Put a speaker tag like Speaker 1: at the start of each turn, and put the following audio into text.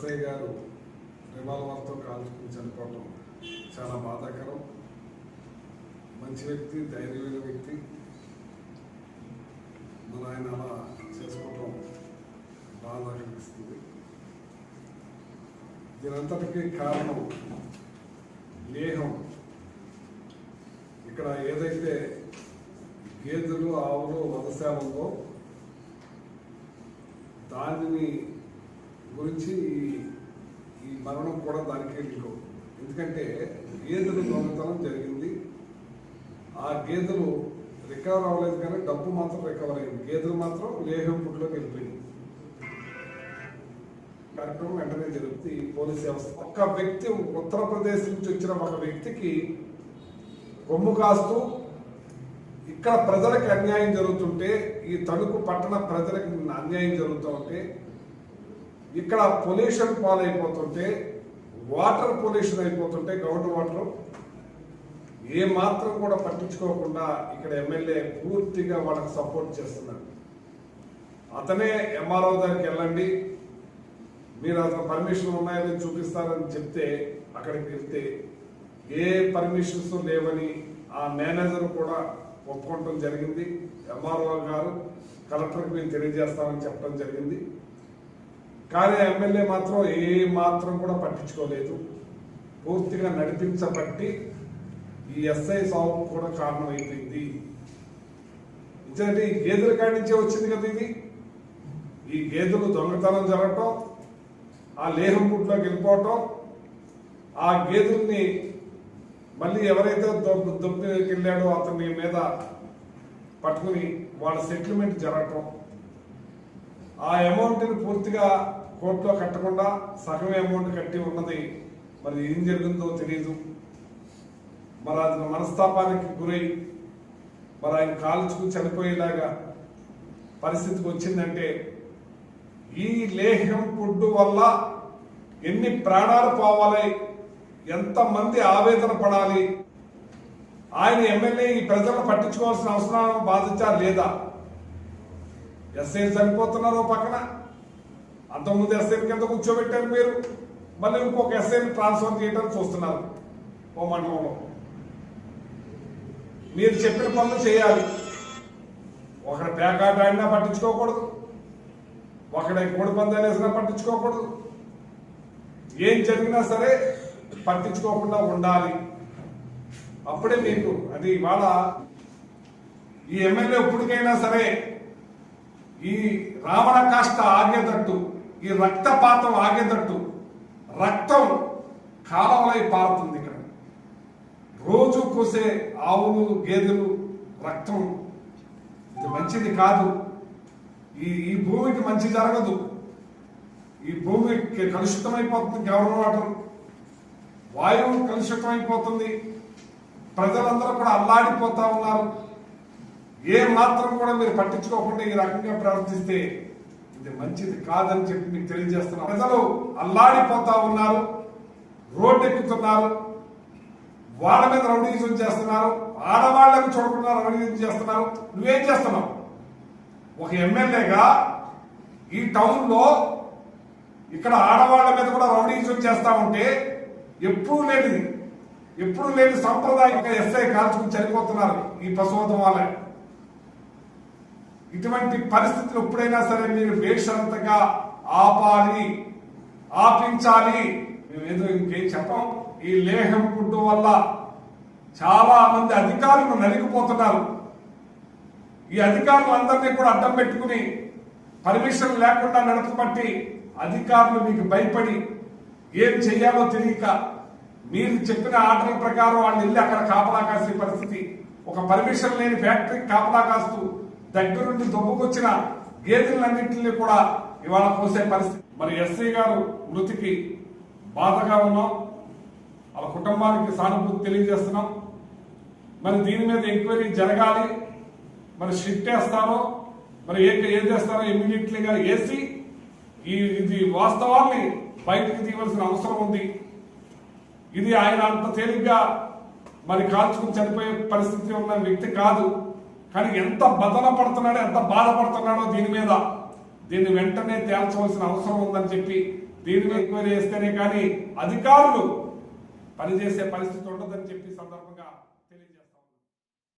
Speaker 1: SI గారు రివాల్వర్తో కాల్చుకుని చనిపోవటం చాలా బాధాకరం. మంచి వ్యక్తి, ధైర్యమైన వ్యక్తి. మన ఆయన అలా చేసుకోవటం బాధ కనిపిస్తుంది. దీనంతటికీ కారణం లేహం. ఇక్కడ ఏదైతే గేదెలు ఆవులు వధశాల ఉందో దానిని గురించి ఈ మరణం కూడా దానికే లింక్. ఎందుకంటే గేదెలు దొంగతనం జరిగింది. ఆ గేదెలు రికవర్ అవ్వలేదు, కానీ డబ్బు మాత్రం రికవర్ అయింది. గేదెలు మాత్రం లేహం పుట్టులోకి వెళ్ళిపోయింది. కార్యక్రమం వెంటనే జరుగుతుంది. పోలీస్ వ్యవస్థ ఒక వ్యక్తి ఉత్తరప్రదేశ్ నుంచి వచ్చిన ఒక వ్యక్తికి కొమ్ము కాస్తూ ఇక్కడ ప్రజలకు అన్యాయం జరుగుతుంటే, ఈ తణుకు పట్టణ ప్రజలకు అన్యాయం జరుగుతూ ఉంటే, ఇక్కడ పొల్యూషన్ పాలైపోతుంటే, వాటర్ పొల్యూషన్ అయిపోతుంటే, గ్రౌండ్ వాటర్ ఏ మాత్రం కూడా పట్టించుకోకుండా ఇక్కడ ఎమ్మెల్యే పూర్తిగా వాళ్ళకి సపోర్ట్ చేస్తున్నారు. అతనే ఎంఆర్ఓ దగ్గరికి వెళ్ళండి, మీరు అతను పర్మిషన్ ఉన్నాయని చూపిస్తారని చెప్తే అక్కడికి వెళ్తే ఏ పర్మిషన్స్ లేవని ఆ మేనేజర్ కూడా ఒప్పుకోవటం జరిగింది. ఎంఆర్ఓ గారు కలెక్టర్కి మేము తెలియజేస్తామని చెప్పడం జరిగింది. కానీ ఎమ్మెల్యే మాత్రం ఏ మాత్రం కూడా పట్టించుకోలేదు. పూర్తిగా నడిపించబట్టి ఈ ఎస్ఐ సాగు కూడా కారణమైపోయింది. ఎందుకంటే ఈ గేదెల కాడి నుంచే వచ్చింది కదా ఇది. ఈ గేదెలు దొంగతనం జరగటం, ఆ లేహం గుట్లోకి వెళ్ళిపోవటం, ఆ గేదెల్ని మళ్ళీ ఎవరైతే దొబ్బికి వెళ్ళాడో అతని మీద పట్టుకుని వాళ్ళ సెటిల్మెంట్ జరగటం, ఆ అమౌంట్ని పూర్తిగా కోర్టులో కట్టకుండా సగం అమౌంట్ కట్టి ఉన్నది. మరి ఏం జరిగిందో తెలియదు. మరి అది మనస్తాపానికి గురై మరి ఆయన కాల్చుకుని చనిపోయేలాగా పరిస్థితికి వచ్చిందంటే ఈ లేహం ఫుడ్ వల్ల ఎన్ని ప్రాణాలు పోవాలి, ఎంతమంది ఆవేదన పడాలి. ఆయన ఎమ్మెల్యే ఈ ప్రజలను పట్టించుకోవాల్సిన అవసరం బాధించా లేదా? ఎస్ఐ చనిపోతున్నారు పక్కన, అంతకుముందు ఎస్ఐని కింద కూర్చోబెట్టారు మీరు, మళ్ళీ ఇంకొక ఎస్ఐని ట్రాన్స్ఫర్ చేయడానికి చూస్తున్నారు ఓ మండలంలో. మీరు చెప్పిన పనులు చేయాలి. ఒకటి పేకాట ఆడినా పట్టించుకోకూడదు, ఒకటి కోడి పందాలు వేసినా పట్టించుకోకూడదు. ఏం జరిగినా సరే పట్టించుకోకుండా ఉండాలి. అప్పుడే మీకు అది ఇవాళ ఈ ఎమ్మెల్యే ఇప్పటికైనా సరే ఈ రావణ కాష్ట ఆగేటట్టు, ఈ రక్తపాతం ఆగేటట్టు, రక్తం కాలవలై పారుతుంది. ఇక్కడ రోజు కూసే ఆవులు గేదెలు రక్తం, ఇది మంచిది కాదు. ఈ భూమికి మంచి జరగదు. ఈ భూమి కలుషితమైపోతుంది. గ్రౌండ్ వాటర్, వాయువు కలుషితమైపోతుంది. ప్రజలందరూ కూడా అల్లాడిపోతా ఉన్నారు. ఏ మాత్రం కూడా మీరు పట్టించుకోకుండా ఈ రకంగా ప్రవర్తిస్తే ఇది మంచిది కాదని చెప్పి మీకు తెలియజేస్తున్నాం. ప్రజలు అల్లాడిపోతా ఉన్నారు, రోడ్డు ఎక్కుతున్నారు, వాళ్ళ మీద రౌడీజం చేస్తున్నారు, ఆడవాళ్ళని చూడకుండా రౌడీజం చేస్తున్నారు. నువ్వేం చేస్తున్నావు? ఒక ఎమ్మెల్యేగా ఈ టౌన్లో ఇక్కడ ఆడవాళ్ల మీద కూడా రౌడీజం చేస్తా ఉంటే ఎప్పుడు లేని సంప్రదాయం ఎస్ఐ కాల్చుకుని చనిపోతున్నారు ఈ పశువతం వల్ల. ఇటువంటి పరిస్థితులు ఎప్పుడైనా సరే మీరు బేషరతుగా ఆపాలి, ఆపించాలి. మేమేదో ఇంకేం చెప్పం. ఈ లేహం ఫుడ్ వల్ల చాలా మంది అధికారులు నలిగిపోతున్నారు. ఈ అధికారులందరినీ కూడా అడ్డం పెట్టుకుని పర్మిషన్ లేకుండా నడపబట్టి అధికారులు మీకు భయపడి ఏం చెయ్యాలో తెలియక మీరు చెప్పిన ఆర్డర్ ప్రకారం వాళ్ళు వెళ్ళి అక్కడ కాపలా కాసే పరిస్థితి. ఒక పర్మిషన్ లేని ఫ్యాక్టరీకి కాపలా కాస్తూ దగ్గరుండి దొబ్బుకొచ్చిన గేదెలన్నింటినీ కూడా ఇవాళ కోసే పరిస్థితి. మరి ఎస్ఐ గారు మృతికి బాధగా ఉన్నాం. వాళ్ళ కుటుంబానికి సానుభూతి తెలియజేస్తున్నాం. మరి దీని మీద ఎంక్వైరీ జరగాలి. మరి షిఫ్ట్ వేస్తారో మరి ఏం చేస్తారో ఇమీడియట్లీగా వేసి ఇది వాస్తవాన్ని బయటకు తీయవలసిన అవసరం ఉంది. ఇది ఆయన అంత తేలిగ్గా మరి కాల్చుకుని చనిపోయే పరిస్థితి ఉన్న వ్యక్తి కాదు. కానీ ఎంత బదన పడుతున్నాడో, ఎంత బాధపడుతున్నాడో దీని మీద దీన్ని వెంటనే తేల్చవలసిన అవసరం ఉందని చెప్పి దీని మీద ఎంక్వైరీ చేస్తేనే కానీ అధికారులు పనిచేసే పరిస్థితి ఉండదని చెప్పి సందర్భంగా తెలియజేస్తారు.